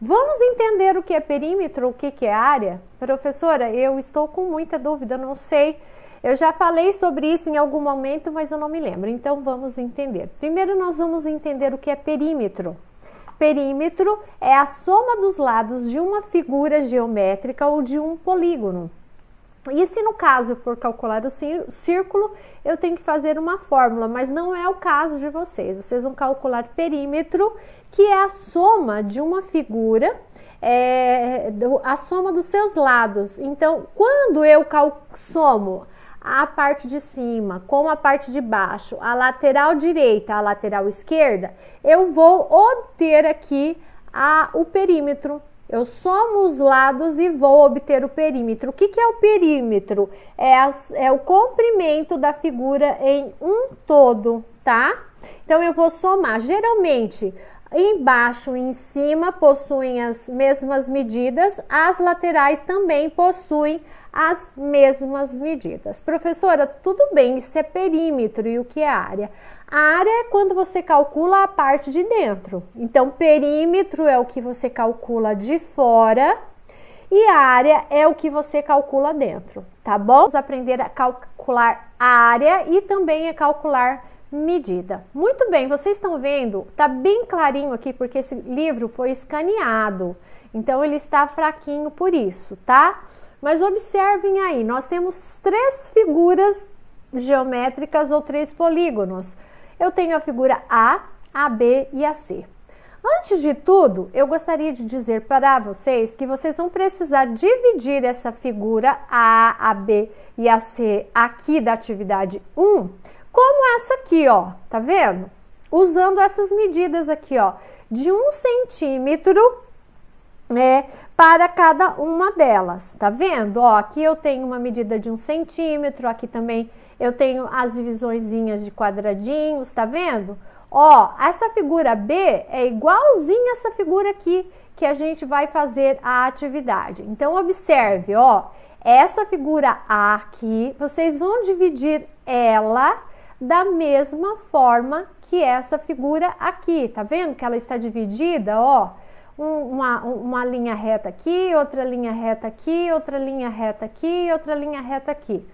Vamos entender o que é perímetro, o que é área? Professora, eu estou com muita dúvida, não sei. Eu já falei sobre isso em algum momento, mas eu não me lembro. Então, vamos entender. Primeiro, nós vamos entender o que é perímetro. Perímetro é a soma dos lados de uma figura geométrica ou de um polígono. E se no caso eu for calcular o círculo, eu tenho que fazer uma fórmula, mas não é o caso de vocês. Vocês vão calcular perímetro, que é a soma de uma figura, a soma dos seus lados. Então, quando eu somo a parte de cima com a parte de baixo, a lateral direita, a lateral esquerda, eu vou obter aqui o perímetro. Eu somo os lados e vou obter o perímetro. O que é o perímetro? É o comprimento da figura em um todo, tá? Então, eu vou somar. Geralmente, embaixo e em cima possuem as mesmas medidas, as laterais também possuem as mesmas medidas. Professora, tudo bem, isso é perímetro. E o que é área? A área é quando você calcula a parte de dentro. Então, perímetro é o que você calcula de fora e a área é o que você calcula dentro, tá bom? Vamos aprender a calcular a área e também a calcular medida. Muito bem, vocês estão vendo? Tá bem clarinho aqui porque esse livro foi escaneado. Então, ele está fraquinho por isso, tá? Mas observem aí, nós temos 3 figuras geométricas ou 3 polígonos. Eu tenho a figura A, B e a C. Antes de tudo, eu gostaria de dizer para vocês que vocês vão precisar dividir essa figura A, B e a C aqui da atividade 1, como essa aqui, ó, tá vendo? Usando essas medidas aqui, ó, de 1 centímetro, para cada uma delas, tá vendo? Ó, aqui eu tenho uma medida de 1 centímetro, aqui também eu tenho as divisõezinhas de quadradinhos, tá vendo? Ó, essa figura B é igualzinha a essa figura aqui que a gente vai fazer a atividade. Então, observe, ó, essa figura A aqui, vocês vão dividir ela da mesma forma que essa figura aqui, tá vendo que ela está dividida, ó? Uma linha reta aqui, outra linha reta aqui, outra linha reta aqui, outra linha reta aqui.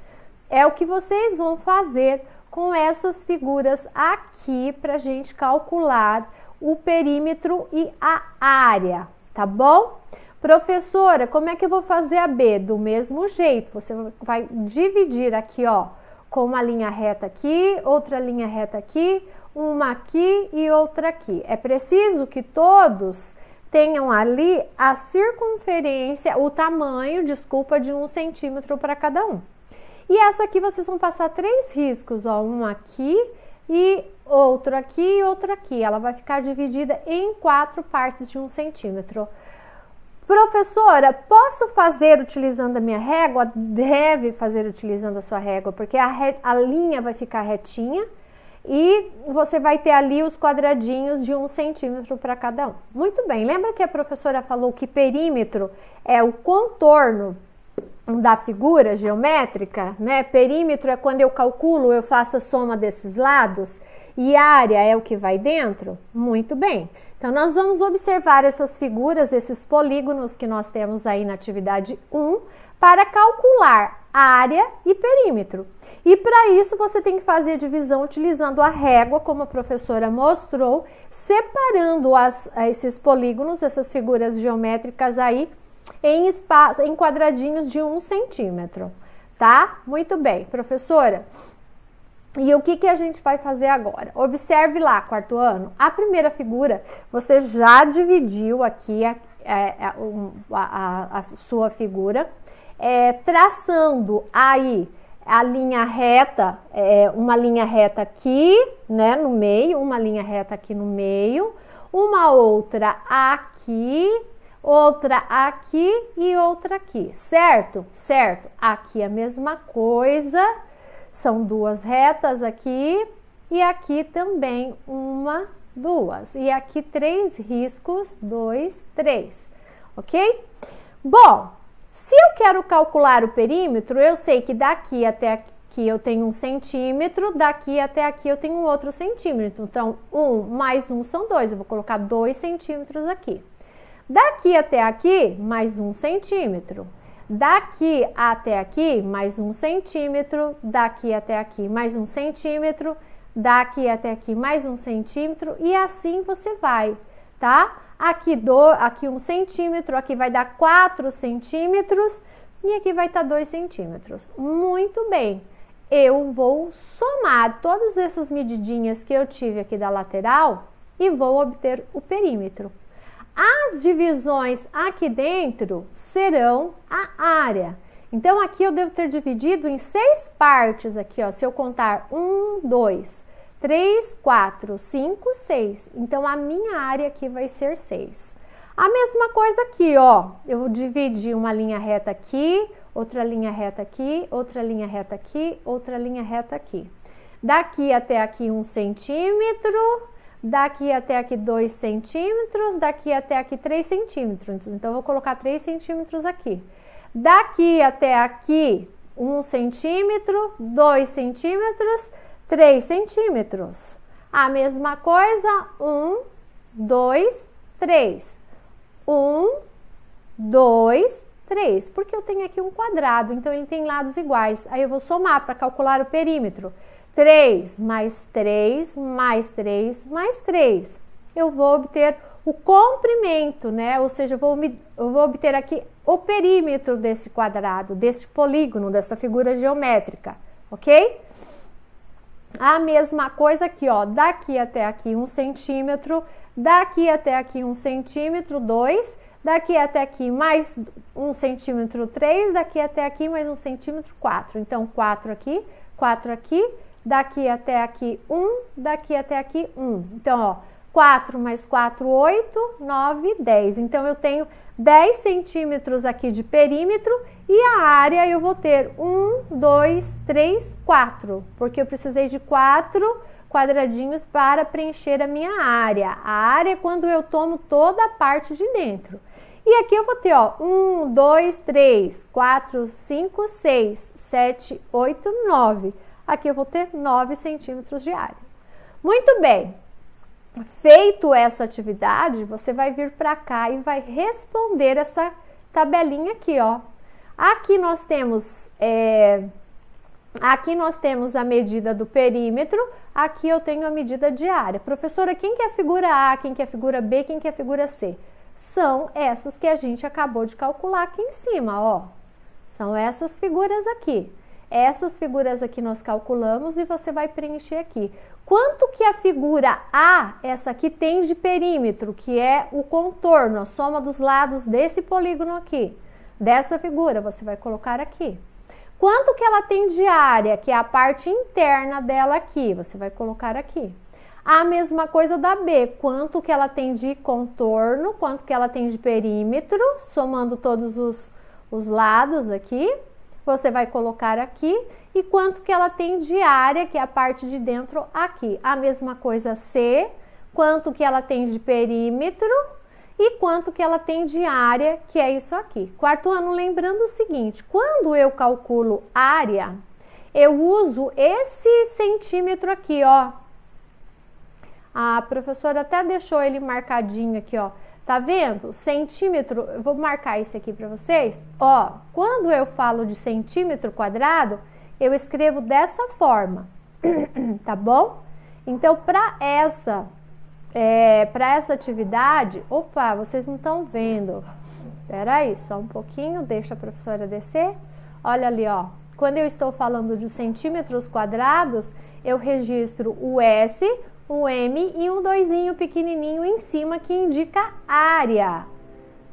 É o que vocês vão fazer com essas figuras aqui para a gente calcular o perímetro e a área, tá bom? Professora, como é que eu vou fazer a B? Do mesmo jeito, você vai dividir aqui, ó, com uma linha reta aqui, outra linha reta aqui, uma aqui e outra aqui. É preciso que todos tenham ali a circunferência, o tamanho, desculpa, de 1 centímetro para cada um. E essa aqui vocês vão passar 3 riscos, ó, um aqui e outro aqui e outro aqui. Ela vai ficar dividida em 4 partes de 1 centímetro. Professora, posso fazer utilizando a minha régua? Deve fazer utilizando a sua régua, porque a linha vai ficar retinha e você vai ter ali os quadradinhos de 1 centímetro para cada um. Muito bem, lembra que a professora falou que perímetro é o contorno da figura geométrica, né? Perímetro é quando eu calculo, eu faço a soma desses lados e área é o que vai dentro? Muito bem. Então, nós vamos observar essas figuras, esses polígonos que nós temos aí na atividade 1 para calcular área e perímetro. E para isso você tem que fazer a divisão utilizando a régua, como a professora mostrou, separando esses polígonos, essas figuras geométricas aí, em quadradinhos de 1 centímetro, tá? Muito bem, professora. E o que a gente vai fazer agora? Observe lá, 4º ano, a primeira figura, você já dividiu aqui a sua figura, traçando aí a linha reta, uma linha reta aqui, né, no meio, uma linha reta aqui no meio, uma outra aqui, outra aqui e outra aqui, certo? Certo. Aqui a mesma coisa, são 2 retas aqui e aqui também 1, 2. E aqui 3 riscos, 2, 3, ok? Bom, se eu quero calcular o perímetro, eu sei que daqui até aqui eu tenho 1 centímetro, daqui até aqui eu tenho outro centímetro. Então, 1 mais 1 são 2, eu vou colocar 2 centímetros aqui. Daqui até aqui, mais 1 centímetro. Daqui até aqui, mais 1 centímetro. Daqui até aqui, mais 1 centímetro. Daqui até aqui, mais 1 centímetro. E assim você vai, tá? Aqui 1 centímetro, aqui vai dar 4 centímetros. E aqui vai estar 2 centímetros. Muito bem. Eu vou somar todas essas medidinhas que eu tive aqui da lateral e vou obter o perímetro. As divisões aqui dentro serão a área. Então, aqui eu devo ter dividido em 6 partes aqui, ó. Se eu contar 1, 2, 3, 4, 5, 6. Então, a minha área aqui vai ser 6. A mesma coisa aqui, ó. Eu dividi uma linha reta aqui, outra linha reta aqui, outra linha reta aqui, outra linha reta aqui. Daqui até aqui 1 centímetro. Daqui até aqui 2 centímetros, daqui até aqui 3 centímetros. Então, eu vou colocar 3 centímetros aqui. Daqui até aqui 1 centímetro, 2 centímetros, 3 centímetros. A mesma coisa, 1, 2, 3. 1, 2, 3. Porque eu tenho aqui um quadrado, então ele tem lados iguais. Aí eu vou somar para calcular o perímetro. 3 mais 3, mais 3, mais 3. Eu vou obter o comprimento, né? Ou seja, eu vou obter aqui o perímetro desse quadrado, desse polígono, dessa figura geométrica, ok? A mesma coisa aqui, ó. Daqui até aqui 1 centímetro, daqui até aqui 1 centímetro, 2. Daqui até aqui mais 1 centímetro, 3. Daqui até aqui mais 1 centímetro, 4. Então, 4 aqui, 4 aqui. Daqui até aqui 1, daqui até aqui 1. Então, ó, 4 mais 4, 8, 9, 10. Então, eu tenho 10 centímetros aqui de perímetro e a área eu vou ter 1, 2, 3, 4. Porque eu precisei de 4 quadradinhos para preencher a minha área. A área é quando eu tomo toda a parte de dentro. E aqui eu vou ter, ó, 1, 2, 3, 4, 5, 6, 7, 8, 9. Aqui eu vou ter 9 centímetros de área. Muito bem. Feito essa atividade, você vai vir para cá e vai responder essa tabelinha aqui, ó. Aqui nós temos a medida do perímetro, aqui eu tenho a medida de área. Professora, quem que é a figura A, quem que é a figura B, quem que é a figura C? São essas que a gente acabou de calcular aqui em cima, ó. São essas figuras aqui. Essas figuras aqui nós calculamos e você vai preencher aqui. Quanto que a figura A, essa aqui, tem de perímetro, que é o contorno, a soma dos lados desse polígono aqui, dessa figura, você vai colocar aqui. Quanto que ela tem de área, que é a parte interna dela aqui, você vai colocar aqui. A mesma coisa da B, quanto que ela tem de contorno, quanto que ela tem de perímetro, somando todos os lados aqui. Você vai colocar aqui e quanto que ela tem de área, que é a parte de dentro aqui. A mesma coisa C, quanto que ela tem de perímetro e quanto que ela tem de área, que é isso aqui. Quarto ano, lembrando o seguinte, quando eu calculo área, eu uso esse centímetro aqui, ó. A professora até deixou ele marcadinho aqui, ó. Tá vendo? Centímetro, eu vou marcar esse aqui para vocês. Ó, quando eu falo de centímetro quadrado, eu escrevo dessa forma, tá bom? Então, para essa atividade, opa, vocês não estão vendo. Espera aí, só um pouquinho, deixa a professora descer. Olha ali, ó. Quando eu estou falando de centímetros quadrados, eu registro o S, o M e um doisinho pequenininho em cima que indica área,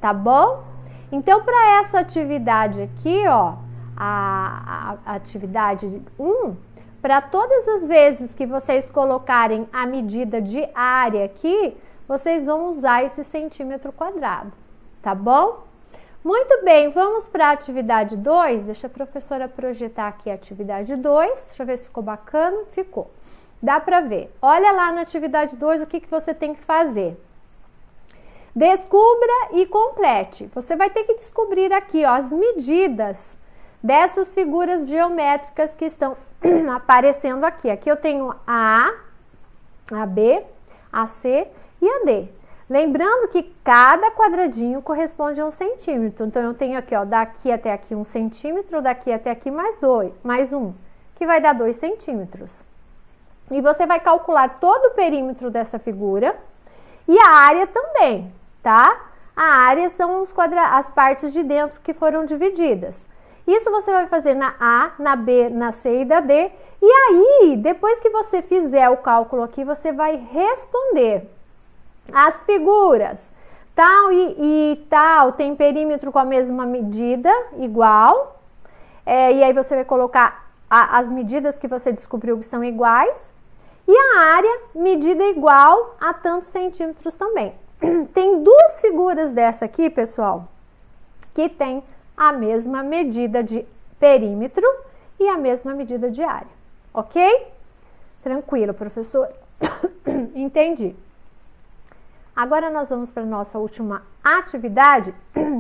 tá bom? Então, para essa atividade aqui, ó, a atividade 1, para todas as vezes que vocês colocarem a medida de área aqui, vocês vão usar esse centímetro quadrado, tá bom? Muito bem, vamos para a atividade 2. Deixa a professora projetar aqui a atividade 2. Deixa eu ver se ficou bacana. Ficou. Dá para ver. Olha lá na atividade 2 o que você tem que fazer. Descubra e complete. Você vai ter que descobrir aqui, ó, as medidas dessas figuras geométricas que estão aparecendo aqui. Aqui eu tenho a A, a B, a C e a D. Lembrando que cada quadradinho corresponde a 1 centímetro. Então, eu tenho aqui, ó, daqui até aqui 1 centímetro, daqui até aqui mais 1, que vai dar 2 centímetros. E você vai calcular todo o perímetro dessa figura e a área também, tá? A área são as partes de dentro que foram divididas. Isso você vai fazer na A, na B, na C e na D. E aí, depois que você fizer o cálculo aqui, você vai responder as figuras. Tal e tal tem perímetro com a mesma medida, igual. E aí você vai colocar as medidas que você descobriu que são iguais. E a área, medida igual a tantos centímetros também. Tem duas figuras dessa aqui, pessoal, que tem a mesma medida de perímetro e a mesma medida de área, ok? Tranquilo, professor? Entendi. Agora nós vamos para a nossa última atividade,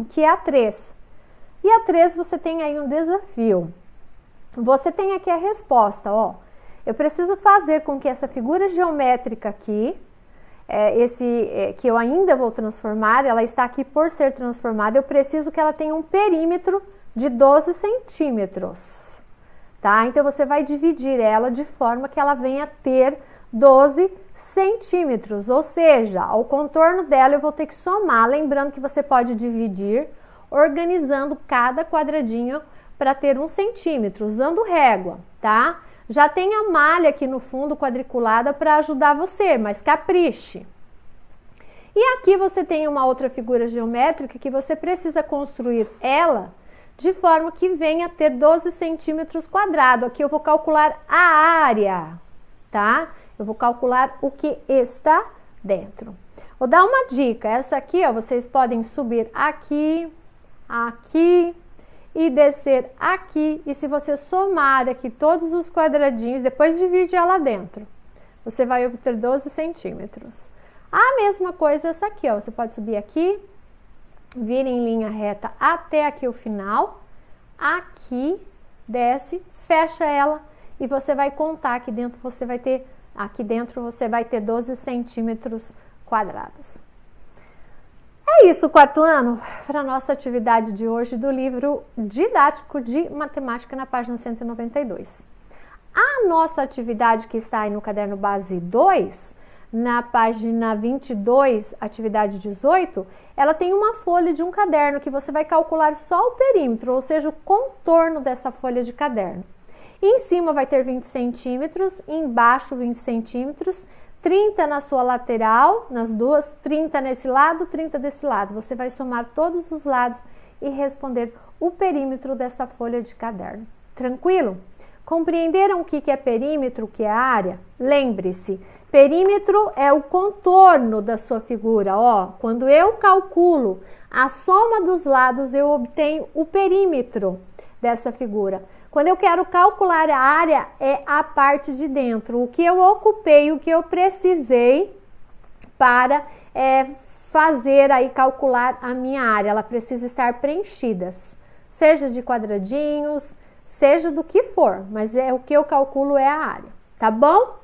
que é a 3. E a 3 você tem aí um desafio. Você tem aqui a resposta, ó. Eu preciso fazer com que essa figura geométrica aqui, que eu ainda vou transformar, ela está aqui por ser transformada, eu preciso que ela tenha um perímetro de 12 centímetros, tá? Então, você vai dividir ela de forma que ela venha a ter 12 centímetros, ou seja, ao contorno dela eu vou ter que somar, lembrando que você pode dividir organizando cada quadradinho para ter 1 centímetro, usando régua, tá? Já tem a malha aqui no fundo quadriculada para ajudar você, mas capriche. E aqui você tem uma outra figura geométrica que você precisa construir ela de forma que venha a ter 12 centímetros quadrados. Aqui eu vou calcular a área, tá? Eu vou calcular o que está dentro. Vou dar uma dica. Essa aqui, ó, vocês podem subir aqui, aqui e descer aqui, e se você somar aqui todos os quadradinhos, depois divide ela dentro, você vai obter 12 centímetros. A mesma coisa essa aqui, ó, você pode subir aqui, vir em linha reta até aqui o final, aqui, desce, fecha ela, e você vai contar aqui dentro, você vai ter 12 centímetros quadrados. É isso, quarto ano, para a nossa atividade de hoje do livro didático de matemática na página 192. A nossa atividade que está aí no caderno base 2, na página 22, atividade 18, ela tem uma folha de um caderno que você vai calcular só o perímetro, ou seja, o contorno dessa folha de caderno. E em cima vai ter 20 centímetros, embaixo 20 centímetros, 30 na sua lateral, nas duas, 30 nesse lado, 30 desse lado. Você vai somar todos os lados e responder o perímetro dessa folha de caderno. Tranquilo? Compreenderam o que é perímetro, o que é área? Lembre-se, perímetro é o contorno da sua figura. Ó, quando eu calculo a soma dos lados, eu obtenho o perímetro dessa figura. Quando eu quero calcular a área, é a parte de dentro, o que eu ocupei, o que eu precisei para fazer aí calcular a minha área. Ela precisa estar preenchida, seja de quadradinhos, seja do que for, mas o que eu calculo é a área, tá bom?